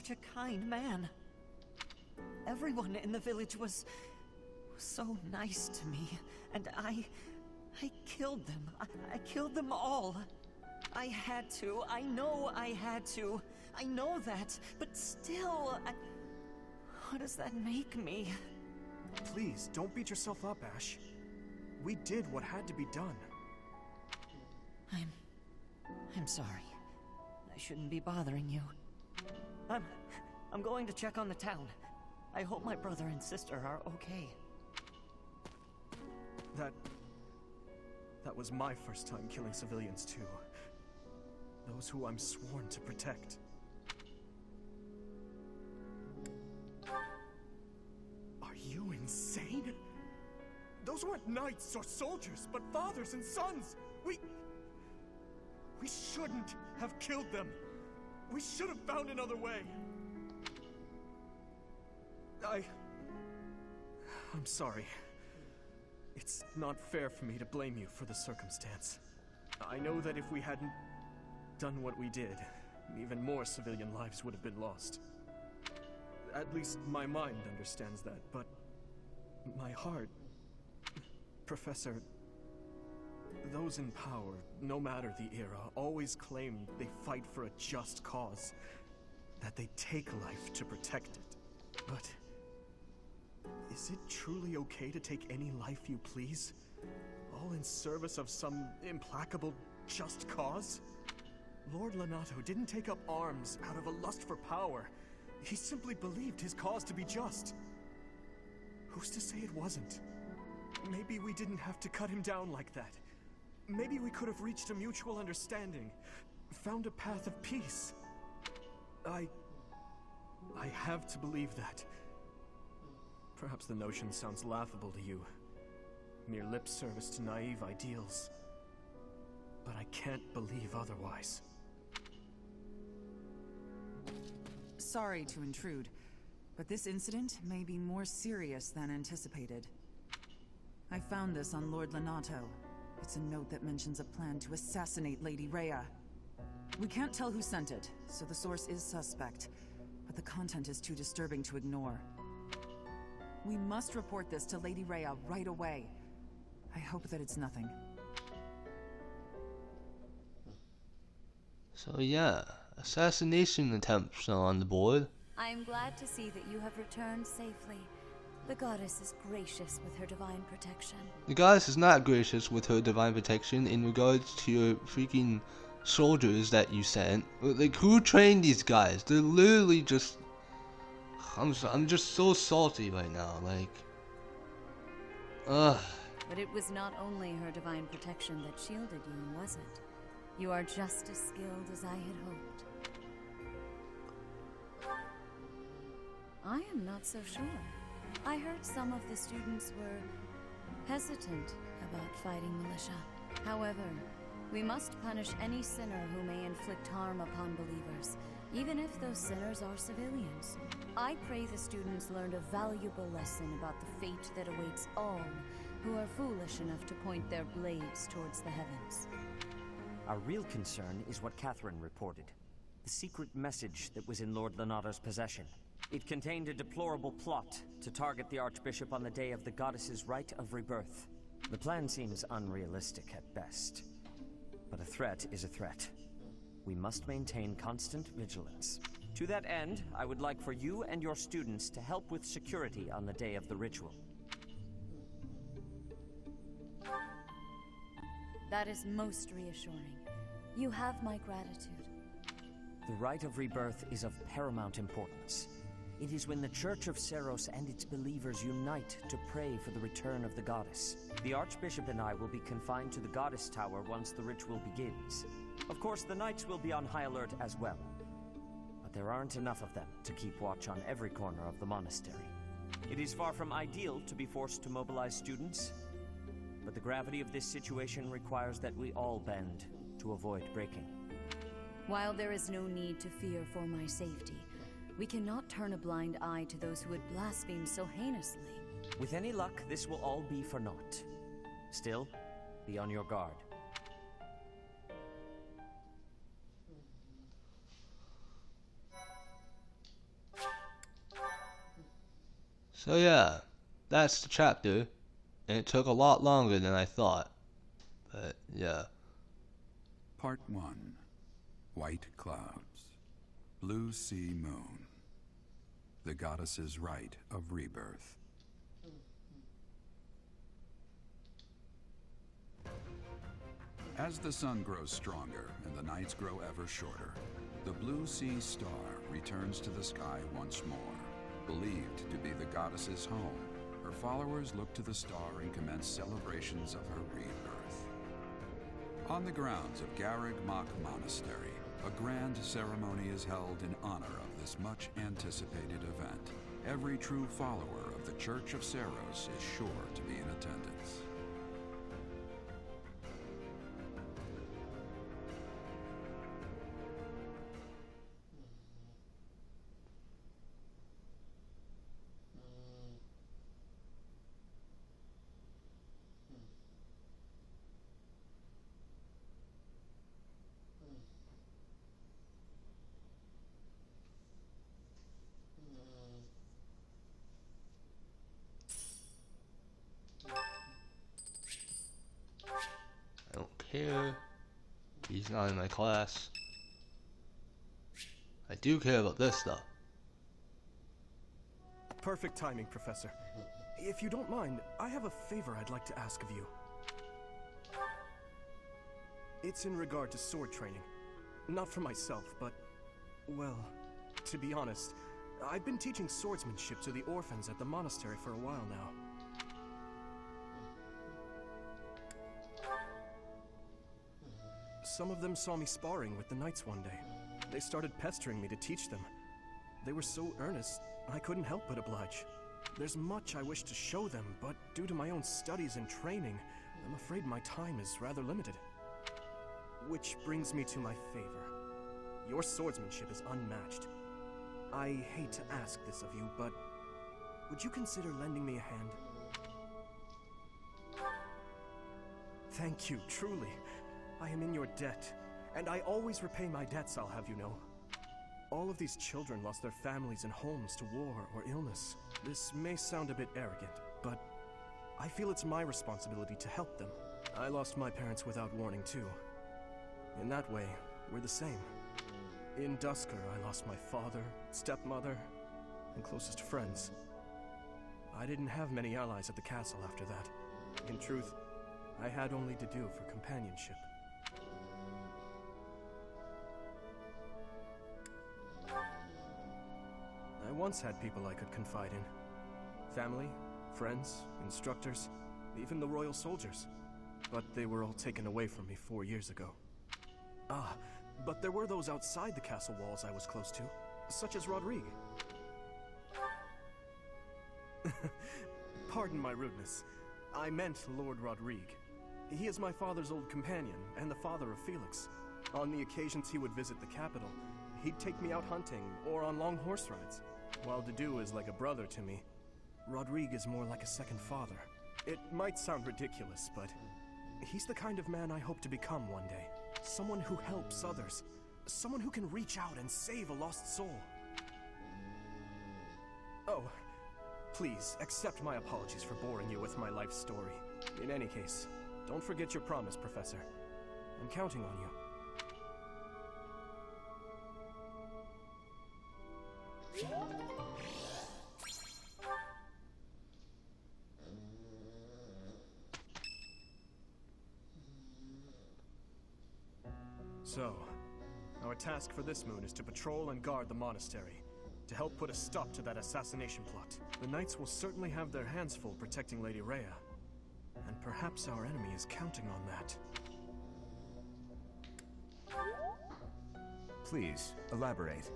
such a kind man. Everyone in the village was so nice to me, and I killed them. I killed them all. I had to. I know I had to. I know that, but still, what does that make me? Please, don't beat yourself up, Ash. We did what had to be done. I'm sorry. I shouldn't be bothering you. I'm going to check on the town. I hope my brother and sister are okay. That was my first time killing civilians too. Those who I'm sworn to protect. Are you insane? Those weren't knights or soldiers, but fathers and sons. We shouldn't have killed them. We should have found another way. I'm sorry. It's not fair for me to blame you for the circumstance. I know that if we hadn't done what we did, even more civilian lives would have been lost. At least my mind understands that, but my heart... Professor, those in power, no matter the era, always claim they fight for a just cause, that they take life to protect it. But is it truly okay to take any life you please? All in service of some implacable just cause? Lord Lonato didn't take up arms out of a lust for power. He simply believed his cause to be just. Who's to say it wasn't? Maybe we didn't have to cut him down like that. Maybe we could have reached a mutual understanding, found a path of peace. I have to believe that. Perhaps the notion sounds laughable to you. Mere lip service to naive ideals. But I can't believe otherwise. Sorry to intrude, but this incident may be more serious than anticipated. I found this on Lord Lonato. It's a note that mentions a plan to assassinate Lady Rhea. We can't tell who sent it, so the source is suspect, but the content is too disturbing to ignore. We must report this to Lady Rhea right away. I hope that it's nothing. So yeah, assassination attempts are on the board. I am glad to see that you have returned safely. The goddess is gracious with her divine protection. The goddess is not gracious with her divine protection in regards to your freaking soldiers that you sent. Like, who trained these guys? They're literally just... I'm just so salty right now, like... Ugh. But it was not only her divine protection that shielded you, was it? You are just as skilled as I had hoped. I am not so sure. I heard some of the students were hesitant about fighting militia. However, we must punish any sinner who may inflict harm upon believers, even if those sinners are civilians. I pray the students learned a valuable lesson about the fate that awaits all who are foolish enough to point their blades towards the heavens. Our real concern is what Catherine reported. The secret message that was in Lord Lonato's possession. It contained a deplorable plot to target the Archbishop on the day of the goddess's rite of rebirth. The plan seems unrealistic at best. But a threat is a threat. We must maintain constant vigilance. To that end, I would like for you and your students to help with security on the day of the ritual. That is most reassuring. You have my gratitude. The rite of rebirth is of paramount importance. It is when the Church of Seros and its believers unite to pray for the return of the goddess. The Archbishop and I will be confined to the Goddess Tower once the ritual begins. Of course, the knights will be on high alert as well. But there aren't enough of them to keep watch on every corner of the monastery. It is far from ideal to be forced to mobilize students, but the gravity of this situation requires that we all bend to avoid breaking. While there is no need to fear for my safety, we cannot turn a blind eye to those who would blaspheme so heinously. With any luck, this will all be for naught. Still, be on your guard. So yeah, that's the chapter, and it took a lot longer than I thought. But yeah. Part 1. White Clouds. Blue Sea Moon. The goddess's rite of rebirth. As the sun grows stronger and the nights grow ever shorter, the Blue Sea Star returns to the sky once more. Believed to be the goddess's home, her followers look to the star and commence celebrations of her rebirth. On the grounds of Garreg Mach Monastery, a grand ceremony is held in honor of this much anticipated event. Every true follower of the Church of Seros is sure to be in attendance. I don't care. He's not in my class. I do care about this stuff. Perfect timing, Professor. If you don't mind, I have a favor I'd like to ask of you. It's in regard to sword training. Not for myself, but, well, to be honest, I've been teaching swordsmanship to the orphans at the monastery for a while now. Some of them saw me sparring with the knights one day. They started pestering me to teach them. They were so earnest, I couldn't help but oblige. There's much I wish to show them, but due to my own studies and training, I'm afraid my time is rather limited. Which brings me to my favor. Your swordsmanship is unmatched. I hate to ask this of you, but would you consider lending me a hand? Thank you, truly. I am in your debt, and I always repay my debts, I'll have you know. All of these children lost their families and homes to war or illness. This may sound a bit arrogant, but I feel it's my responsibility to help them. I lost my parents without warning too. In that way, we're the same. In Dusker, I lost my father, stepmother, and closest friends. I didn't have many allies at the castle after that. In truth, I had only to do for companionship. I once had people I could confide in. Family, friends, instructors, even the royal soldiers. But they were all taken away from me 4 years ago. Ah, but there were those outside the castle walls I was close to, such as Rodrigue. Pardon my rudeness. I meant Lord Rodrigue. He is my father's old companion, and the father of Felix. On the occasions he would visit the capital, he'd take me out hunting, or on long horse rides. While Dedu is like a brother to me, Rodrigue is more like a second father. It might sound ridiculous, but he's the kind of man I hope to become one day. Someone who helps others. Someone who can reach out and save a lost soul. Oh, please, accept my apologies for boring you with my life story. In any case, don't forget your promise, Professor. I'm counting on you. So, our task for this moon is to patrol and guard the monastery, to help put a stop to that assassination plot. The knights will certainly have their hands full protecting Lady Rhea, and perhaps our enemy is counting on that. Please, elaborate.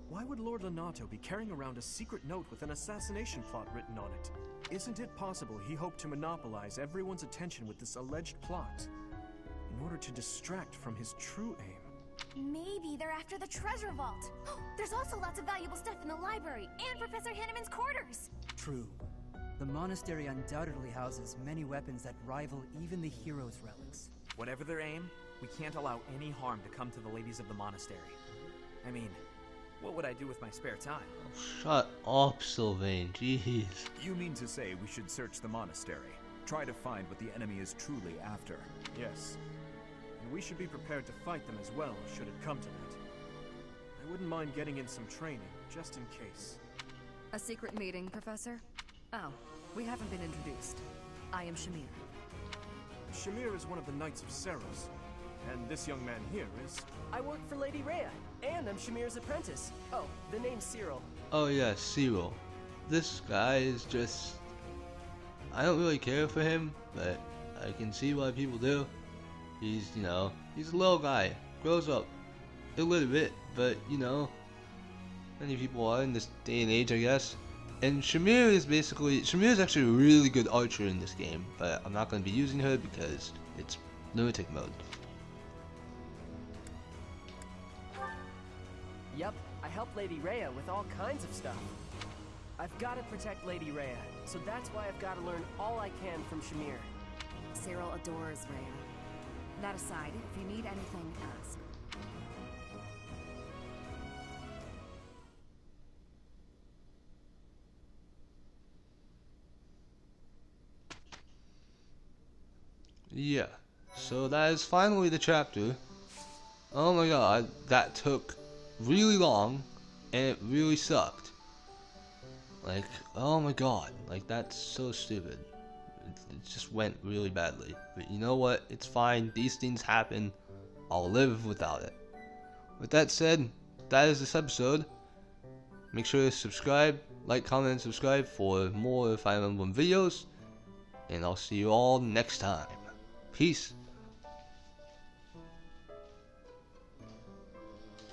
Why would Lord Lonato be carrying around a secret note with an assassination plot written on it? Isn't it possible he hoped to monopolize everyone's attention with this alleged plot, in order to distract from his true aim? Maybe they're after the treasure vault. There's also lots of valuable stuff in the library and Professor Hanneman's quarters. True. The monastery undoubtedly houses many weapons that rival even the hero's relics. Whatever their aim, we can't allow any harm to come to the ladies of the monastery. I mean, What would I do with my spare time? Shut up, Sylvain. Jeez. You mean to say we should search the monastery? Try to find what the enemy is truly after. Yes. And we should be prepared to fight them as well, should it come to that. I wouldn't mind getting in some training, just in case. A secret meeting, Professor? Oh, we haven't been introduced. I am Shamir. Shamir is one of the Knights of Seros, and this young man here is... I work for Lady Rhea, and I'm Shamir's apprentice. Oh, the name's Cyril. Oh yeah, Cyril. This guy is just... I don't really care for him, but I can see why people do. He's, you know, he's a little guy. Grows up. Illiterate, but, you know, many people are in this day and age, I guess. And Shamir is actually a really good archer in this game, but I'm not going to be using her because it's lunatic mode. Yep, I help Lady Rhea with all kinds of stuff. I've got to protect Lady Rhea, so that's why I've got to learn all I can from Shamir. Cyril adores Rhea. That aside, if you need anything, ask. Yeah, so that is finally the chapter. Oh my god, that took really long, and it really sucked. Like, oh my god, like that's so stupid. It just went really badly. But you know what, it's fine, these things happen. I'll live without it. With that said, that is this episode. Make sure to subscribe, like, comment, and subscribe for more Fire Emblem videos. And I'll see you all next time. Peace.